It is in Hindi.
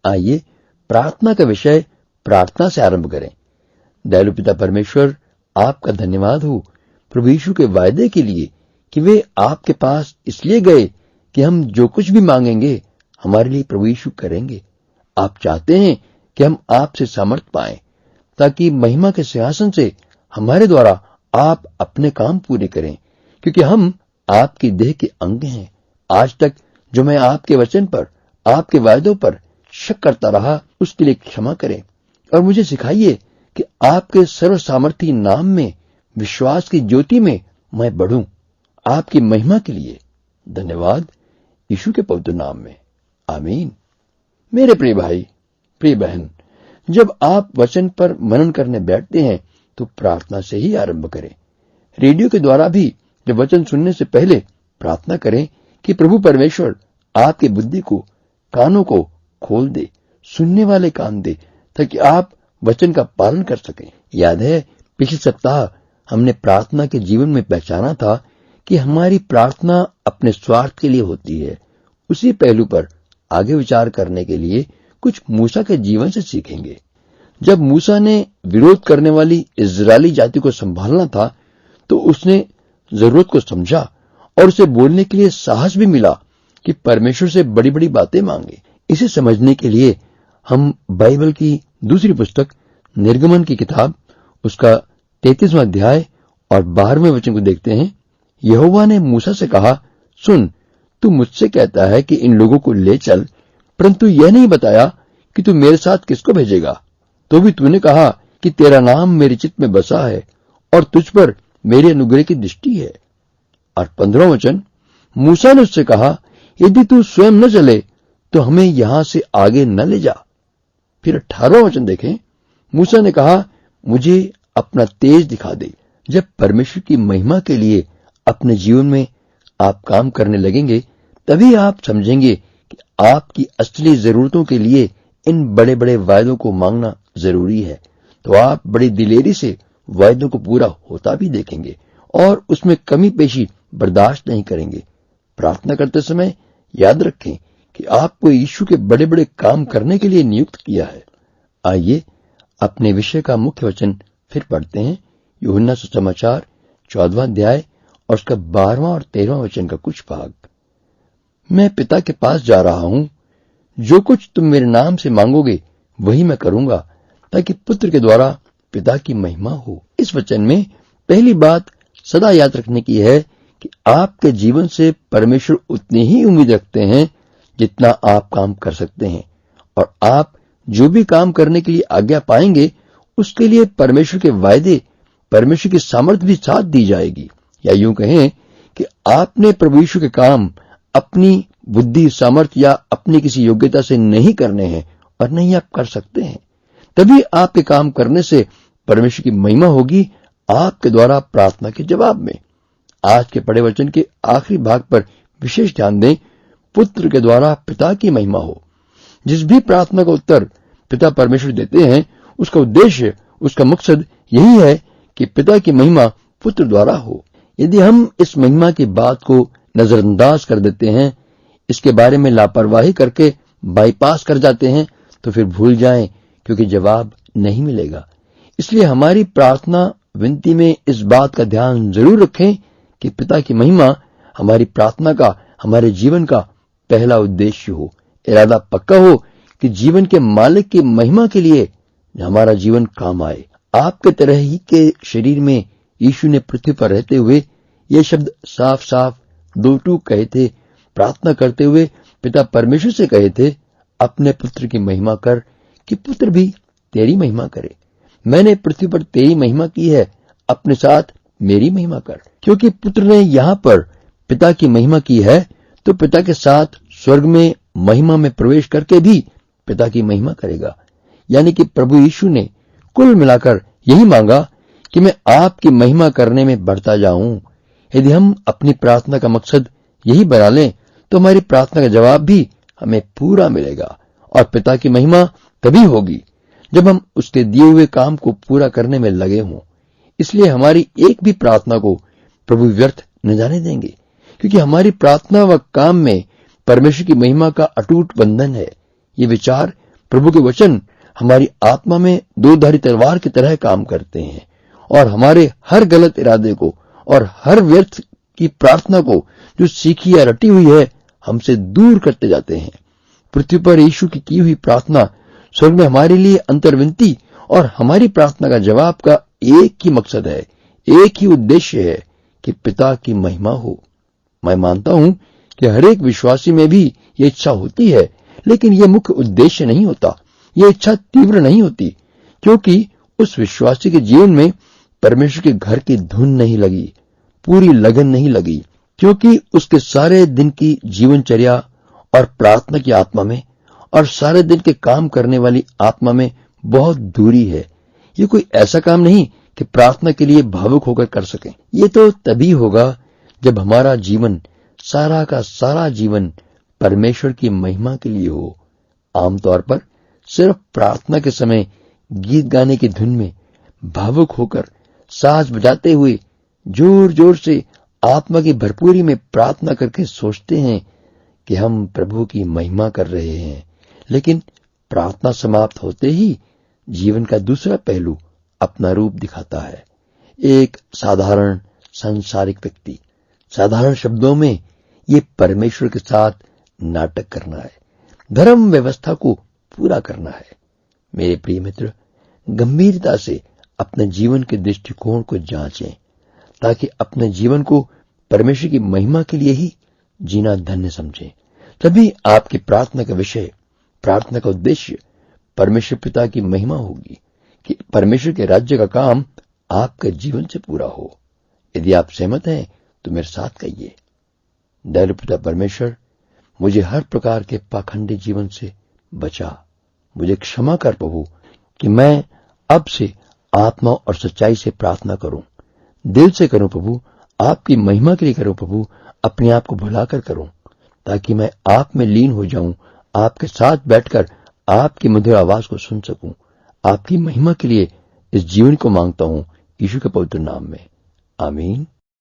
आइए प्रार्थना का विषय प्रार्थना से आरंभ करें। दयालु पिता परमेश्वर, आपका धन्यवाद हो प्रभु यीशु के वायदे के लिए कि वे आपके पास इसलिए गए कि हम जो कुछ भी मांगेंगे हमारे लिए प्रभु यीशु करेंगे। आप चाहते हैं कि हम आपसे सामर्थ पाएं ताकि महिमा के सिंहासन से हमारे द्वारा आप अपने काम पूरे करें, क्योंकि हम आपकी देह के अंग हैं। आज तक जो मैं आपके वचन पर, आपके वायदों पर शक करता रहा, उसके लिए क्षमा करें और मुझे सिखाइए कि आपके सर्व सामर्थी नाम में विश्वास की ज्योति में मैं बढ़ूं, आपकी महिमा के लिए। धन्यवाद यीशु के पवित्र नाम में, आमीन। मेरे प्रिय भाई, प्रिय बहन, जब आप वचन पर मनन करने बैठते हैं तो प्रार्थना से ही आरंभ करें। रेडियो के द्वारा भी जब वचन सुनने से पहले प्रार्थना करें कि प्रभु परमेश्वर आपकी बुद्धि को, कानों को खोल दे, सुनने वाले कान दे, ताकि आप वचन का पालन कर सकें। याद है, पिछले सप्ताह हमने प्रार्थना के जीवन में पहचाना था कि हमारी प्रार्थना अपने स्वार्थ के लिए होती है। उसी पहलू पर आगे विचार करने के लिए कुछ मूसा के जीवन से सीखेंगे। जब मूसा ने विरोध करने वाली इजरायली जाति को संभालना था तो उसने जरूरत को समझा और उसे बोलने के लिए साहस भी मिला कि परमेश्वर से बड़ी बड़ी बातें मांगे। इसे समझने के लिए हम बाइबल की दूसरी पुस्तक निर्गमन की किताब, उसका 33वां अध्याय और 12वें वचन को देखते हैं। यहोवा ने मूसा से कहा, सुन, तू मुझसे कहता है कि इन लोगों को ले चल, परंतु यह नहीं बताया कि तू मेरे साथ किसको भेजेगा। तो भी तूने कहा कि तेरा नाम मेरे चित्त में बसा है और तुझ पर मेरे अनुग्रह की दृष्टि है। और 15वां वचन, मूसा ने उससे कहा, यदि तू स्वयं न चले तो हमें यहां से आगे न ले जा। फिर 18वां वचन देखें, मूसा ने कहा, मुझे अपना तेज दिखा दे। जब परमेश्वर की महिमा के लिए अपने जीवन में आप काम करने लगेंगे, तभी आप समझेंगे कि आपकी असली जरूरतों के लिए इन बड़े बड़े वायदों को मांगना जरूरी है। तो आप बड़ी दिलेरी से वायदों को पूरा होता भी देखेंगे और उसमें कमी पेशी बर्दाश्त नहीं करेंगे। प्रार्थना करते समय याद रखें कि आपको यीशु के बड़े बड़े काम करने के लिए नियुक्त किया है। आइए अपने विषय का मुख्य वचन फिर पढ़ते हैं। यूहन्ना सुसमाचार 14वां अध्याय और उसका 12वां और 13वां वचन का कुछ भाग। मैं पिता के पास जा रहा हूं, जो कुछ तुम मेरे नाम से मांगोगे वही मैं करूंगा, ताकि पुत्र के द्वारा पिता की महिमा हो। इस वचन में पहली बात सदा याद रखने की है कि आपके जीवन से परमेश्वर उतनी ही उम्मीद रखते हैं जितना आप काम कर सकते हैं, और आप जो भी काम करने के लिए आज्ञा पाएंगे उसके लिए परमेश्वर के वायदे, परमेश्वर की सामर्थ्य भी साथ दी जाएगी। या यूं कहें कि आपने प्रभु यीशु के काम अपनी बुद्धि, सामर्थ्य या अपनी किसी योग्यता से नहीं करने हैं और नहीं आप कर सकते हैं। तभी आपके काम करने से परमेश्वर की महिमा होगी आपके द्वारा प्रार्थना के जवाब में। आज के पढ़े वचन के आखिरी भाग पर विशेष ध्यान दें, पुत्र के द्वारा पिता की महिमा हो। जिस भी प्रार्थना का उत्तर पिता परमेश्वर देते हैं, उसका उद्देश्य, उसका मकसद यही है कि पिता की महिमा पुत्र द्वारा हो। यदि हम इस महिमा की बात को नजरअंदाज कर देते हैं, इसके बारे में लापरवाही करके बाईपास कर जाते हैं, तो फिर भूल जाएं, क्योंकि जवाब नहीं मिलेगा। इसलिए हमारी प्रार्थना विनती में इस बात का ध्यान जरूर रखें कि पिता की महिमा हमारी प्रार्थना का, हमारे जीवन का पहला उद्देश्य हो। इरादा पक्का हो कि जीवन के मालिक की महिमा के लिए हमारा जीवन काम आए। आपके तरह ही के शरीर में यीशु ने पृथ्वी पर रहते हुए ये शब्द साफ साफ दो टूक कहे थे। प्रार्थना करते हुए पिता परमेश्वर से कहे थे, अपने पुत्र की महिमा कर कि पुत्र भी तेरी महिमा करे। मैंने पृथ्वी पर तेरी महिमा की है, अपने साथ मेरी महिमा कर। क्योंकि पुत्र ने यहाँ पर पिता की महिमा की है, तो पिता के साथ स्वर्ग में महिमा में प्रवेश करके भी पिता की महिमा करेगा। यानी कि प्रभु यीशु ने कुल मिलाकर यही मांगा कि मैं आपकी महिमा करने में बढ़ता जाऊं। यदि हम अपनी प्रार्थना का मकसद यही बना लें, तो हमारी प्रार्थना का जवाब भी हमें पूरा मिलेगा, और पिता की महिमा तभी होगी जब हम उसके दिए हुए काम को पूरा करने में लगे हों। इसलिए हमारी एक भी प्रार्थना को प्रभु व्यर्थ न जाने देंगे, क्योंकि हमारी प्रार्थना व काम में परमेश्वर की महिमा का अटूट बंधन है। ये विचार प्रभु के वचन हमारी आत्मा में दो-धारी तलवार की तरह काम करते हैं और हमारे हर गलत इरादे को और हर व्यर्थ की प्रार्थना को जो सीखी या रटी हुई है हमसे दूर करते जाते हैं। पृथ्वी पर यीशु की हुई प्रार्थना स्वर्ग में हमारे लिए अंतर्विनती और हमारी प्रार्थना का जवाब का एक ही मकसद है, एक ही उद्देश्य है कि पिता की महिमा हो। मैं मानता हूं कि हर एक विश्वासी में भी ये इच्छा होती है, लेकिन यह मुख्य उद्देश्य नहीं होता। यह इच्छा तीव्र नहीं होती क्योंकि उस विश्वासी के जीवन में परमेश्वर के घर की धुन नहीं लगी, पूरी लगन नहीं लगी, क्योंकि उसके सारे दिन की जीवनचर्या और प्रार्थना की आत्मा में और सारे दिन के काम करने वाली आत्मा में बहुत दूरी है। ये कोई ऐसा काम नहीं कि प्रार्थना के लिए भावुक होकर कर सकें। ये तो तभी होगा जब हमारा जीवन, सारा का सारा जीवन परमेश्वर की महिमा के लिए हो। आमतौर पर सिर्फ प्रार्थना के समय गीत गाने की धुन में भावुक होकर साज बजाते हुए जोर जोर से आत्मा की भरपूरी में प्रार्थना करके सोचते हैं कि हम प्रभु की महिमा कर रहे हैं, लेकिन प्रार्थना समाप्त होते ही जीवन का दूसरा पहलू अपना रूप दिखाता है। एक साधारण सांसारिक व्यक्ति, साधारण शब्दों में ये परमेश्वर के साथ नाटक करना है, धर्म व्यवस्था को पूरा करना है। मेरे प्रिय मित्र, गंभीरता से अपने जीवन के दृष्टिकोण को जांचें ताकि अपने जीवन को परमेश्वर की महिमा के लिए ही जीना धन्य समझें। तभी आपकी प्रार्थना का विषय, प्रार्थना का उद्देश्य परमेश्वर पिता की महिमा होगी कि परमेश्वर के राज्य का काम आपके जीवन से पूरा हो। यदि आप सहमत हैं तो मेरे साथ कहिए, दयालु पिता परमेश्वर, मुझे हर प्रकार के पाखंडी जीवन से बचा। मुझे क्षमा कर प्रभु कि मैं अब से आत्मा और सच्चाई से प्रार्थना करूं, दिल से करूं प्रभु, आपकी महिमा के लिए करूं प्रभु, अपने आप को भुलाकर करूं ताकि मैं आप में लीन हो जाऊं, आपके साथ बैठकर आपकी मधुर आवाज को सुन सकूं। आपकी महिमा के लिए इस जीवन को मांगता हूं यीशु के पवित्र नाम में, आमीन।